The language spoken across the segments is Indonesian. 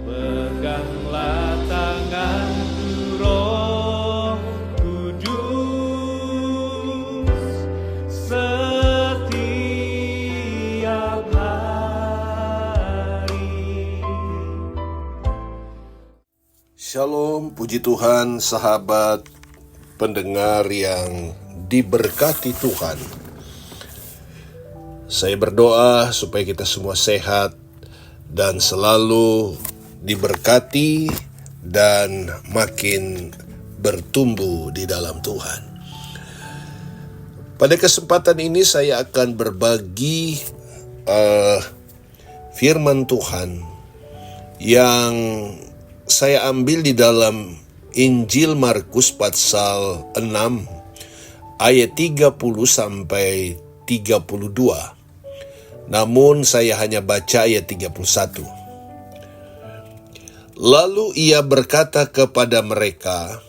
Peganglah tanganku, Roh Kudus, setiap hari. Shalom, puji Tuhan, sahabat pendengar yang diberkati Tuhan. Saya berdoa supaya kita semua sehat dan selalu diberkati dan makin bertumbuh di dalam Tuhan. Pada kesempatan ini saya akan berbagi firman Tuhan yang saya ambil di dalam Injil Markus pasal 6 ayat 30 sampai 32. Namun saya hanya baca ayat 31. Lalu ia berkata kepada mereka,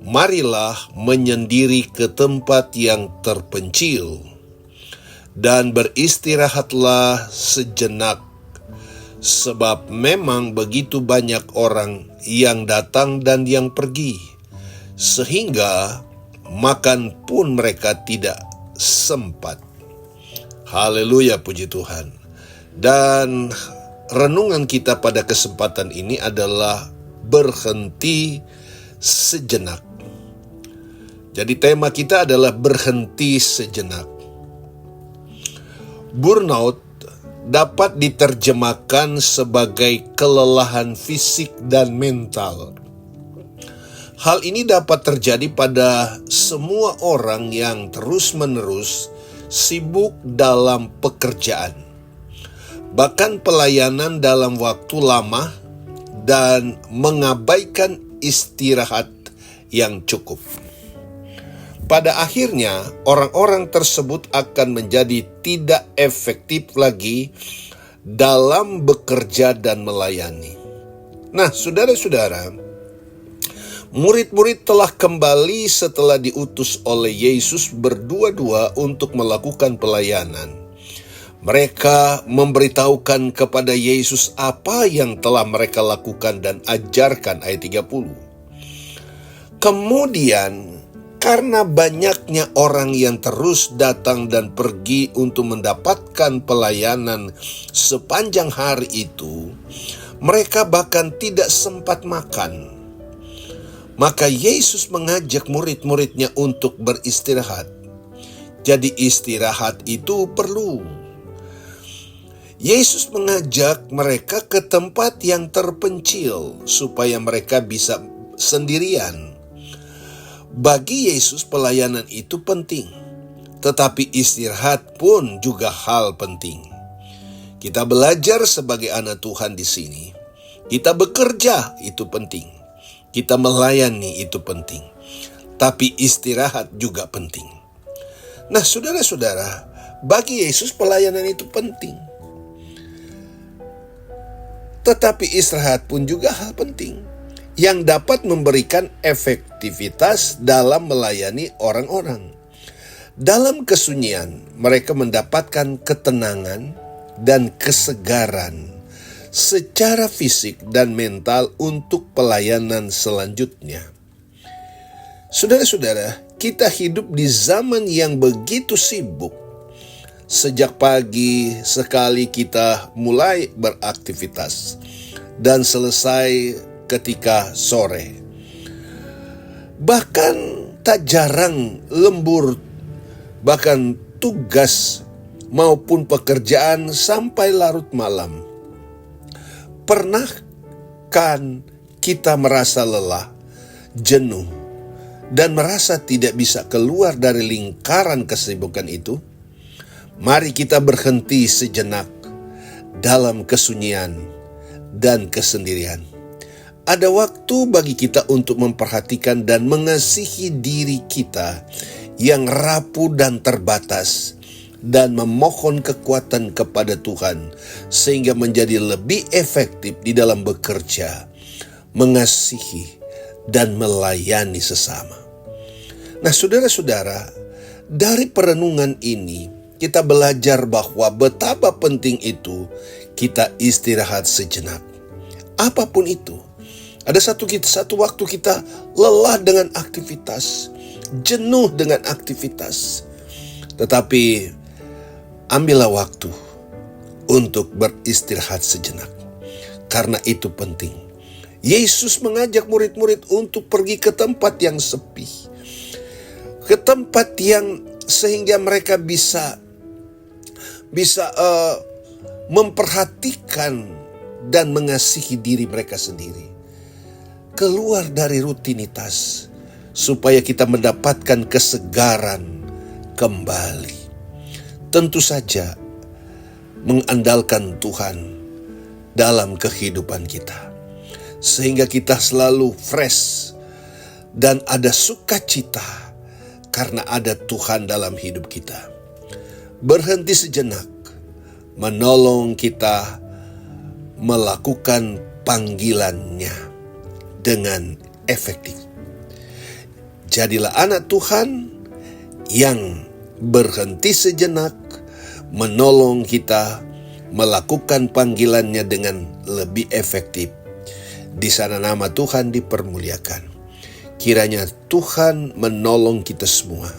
"Marilah menyendiri ke tempat yang terpencil dan beristirahatlah sejenak, sebab memang begitu banyak orang yang datang dan yang pergi, sehingga makan pun mereka tidak sempat." Haleluya, puji Tuhan. Dan renungan kita pada kesempatan ini adalah berhenti sejenak. Jadi tema kita adalah berhenti sejenak. Burnout dapat diterjemahkan sebagai kelelahan fisik dan mental. Hal ini dapat terjadi pada semua orang yang terus-menerus sibuk dalam pekerjaan, bahkan pelayanan dalam waktu lama, dan mengabaikan istirahat yang cukup. Pada akhirnya, orang-orang tersebut akan menjadi tidak efektif lagi dalam bekerja dan melayani. Nah, saudara-saudara, murid-murid telah kembali setelah diutus oleh Yesus berdua-dua untuk melakukan pelayanan. Mereka memberitahukan kepada Yesus apa yang telah mereka lakukan dan ajarkan, ayat 30. Kemudian, karena banyaknya orang yang terus datang dan pergi untuk mendapatkan pelayanan sepanjang hari itu, mereka bahkan tidak sempat makan. Maka Yesus mengajak murid-muridnya untuk beristirahat. Jadi istirahat itu perlu. Yesus mengajak mereka ke tempat yang terpencil supaya mereka bisa sendirian. Bagi Yesus pelayanan itu penting, tetapi istirahat pun juga hal penting. Kita belajar sebagai anak Tuhan di sini. Kita bekerja itu penting. Kita melayani itu penting, tapi istirahat juga penting. Nah, saudara-saudara, bagi Yesus pelayanan itu penting, tetapi istirahat pun juga hal penting yang dapat memberikan efektivitas dalam melayani orang-orang. Dalam kesunyian, mereka mendapatkan ketenangan dan kesegaran secara fisik dan mental untuk pelayanan selanjutnya. Saudara-saudara, kita hidup di zaman yang begitu sibuk. Sejak pagi sekali kita mulai beraktivitas dan selesai ketika sore. Bahkan tak jarang lembur, bahkan tugas maupun pekerjaan sampai larut malam. Pernah kan kita merasa lelah, jenuh, dan merasa tidak bisa keluar dari lingkaran kesibukan itu? Mari kita berhenti sejenak dalam kesunyian dan kesendirian. Ada waktu bagi kita untuk memperhatikan dan mengasihi diri kita yang rapuh dan terbatas, dan memohon kekuatan kepada Tuhan sehingga menjadi lebih efektif di dalam bekerja, mengasihi, dan melayani sesama. Nah, saudara-saudara, dari perenungan ini kita belajar bahwa betapa penting itu kita istirahat sejenak. apapun itu. Ada satu waktu kita lelah dengan aktivitas, jenuh dengan aktivitas. Tetapi ambillah waktu untuk beristirahat sejenak. Karena itu penting. Yesus mengajak murid-murid untuk pergi ke tempat yang sepi. Ke tempat yang sehingga mereka bisa memperhatikan dan mengasihi diri mereka sendiri. Keluar dari rutinitas supaya kita mendapatkan kesegaran kembali. Tentu saja mengandalkan Tuhan dalam kehidupan kita, sehingga kita selalu fresh dan ada sukacita karena ada Tuhan dalam hidup kita. Berhenti sejenak menolong kita melakukan panggilannya dengan efektif. Jadilah anak Tuhan yang berhenti sejenak menolong kita melakukan panggilannya dengan lebih efektif. Di sana nama Tuhan dipermuliakan. Kiranya Tuhan menolong kita semua